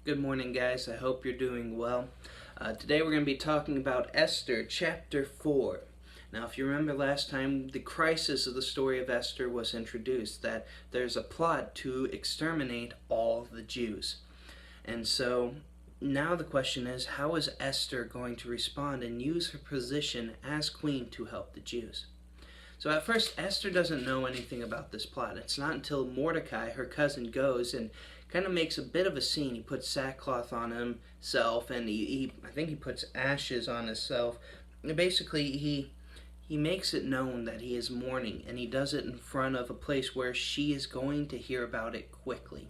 Good morning, guys. I hope you're doing well. Today we're going to be talking about Esther chapter 4. Now, if you remember last time, the crisis of the story of Esther was introduced, that there's a plot to exterminate all the Jews. And so now the question is, how is Esther going to respond and use her position as queen to help the Jews? So at first, Esther doesn't know anything about this plot. It's not until Mordecai, her cousin, goes and kind of makes a bit of a scene. He puts sackcloth on himself, and I think he puts ashes on himself. And basically, he makes it known that he is mourning, and he does it in front of a place where she is going to hear about it quickly.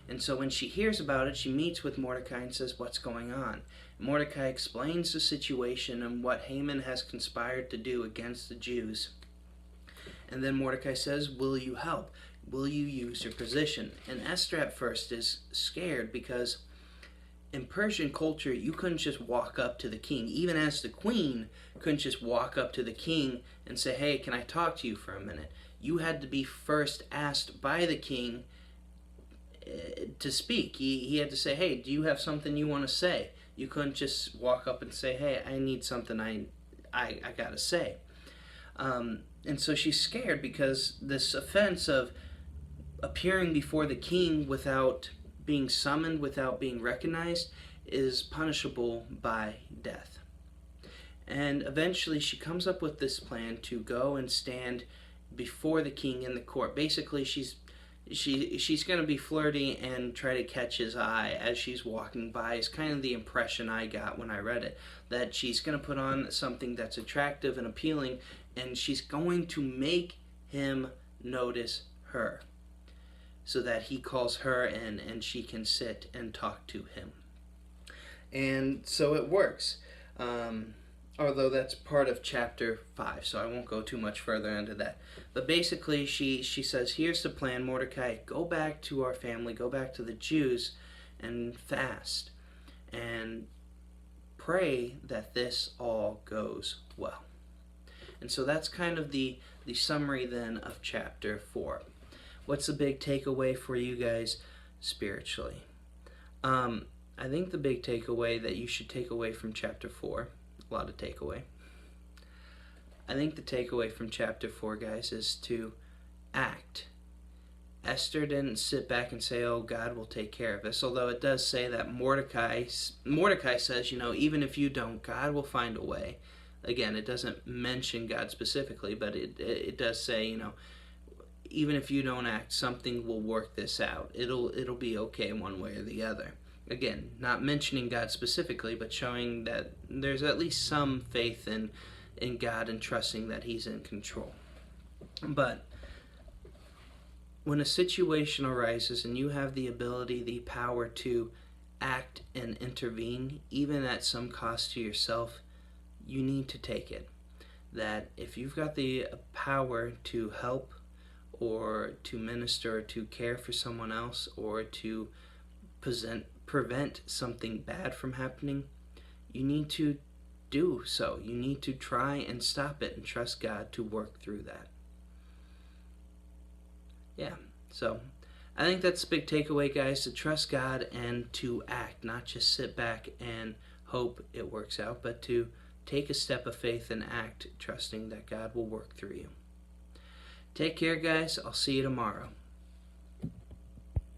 And so when she hears about it, she meets with Mordecai and says, "What's going on?" Mordecai explains the situation and what Haman has conspired to do against the Jews. And then Mordecai says, "Will you help? Will you use your position?" And Esther at first is scared because in Persian culture, you couldn't just walk up to the king. Even as the queen, couldn't just walk up to the king and say, "Hey, can I talk to you for a minute?" You had to be first asked by the king to speak. He had to say, "Hey, do you have something you want to say?" You couldn't just walk up and say, "Hey, I need something I gotta say." And so she's scared because this offense of appearing before the king without being summoned, without being recognized, is punishable by death. And eventually she comes up with this plan to go and stand before the king in the court. Basically, she's going to be flirty and try to catch his eye as she's walking by, is kind of the impression I got when I read it. That she's going to put on something that's attractive and appealing, and she's going to make him notice her so that he calls her in and she can sit and talk to him. And so it works. Although that's part of chapter 5, so I won't go too much further into that. But basically, she says, "Here's the plan, Mordecai. Go back to our family, go back to the Jews, and fast. And pray that this all goes well." And so that's kind of the summary then of chapter 4. What's the big takeaway for you guys spiritually? I think the big takeaway that you should take away from chapter 4, a lot of takeaway. I think the takeaway from chapter 4, guys, is to act. Esther didn't sit back and say, "Oh, God will take care of this," although it does say that Mordecai says, even if you don't, God will find a way. Again, it doesn't mention God specifically, but it does say, even if you don't act, something will work this out. It'll be okay one way or the other. Again, not mentioning God specifically, but showing that there's at least some faith in God and trusting that He's in control. But when a situation arises and you have the ability, the power to act and intervene, even at some cost to yourself, you need to take it. That if you've got the power to help or to minister or to care for someone else or to prevent something bad from happening, you need to do so. You need to try and stop it and trust God to work through that. Yeah, so I think that's the big takeaway, guys, to trust God and to act, not just sit back and hope it works out, but to take a step of faith and act, trusting that God will work through you. Take care, guys. I'll see you tomorrow.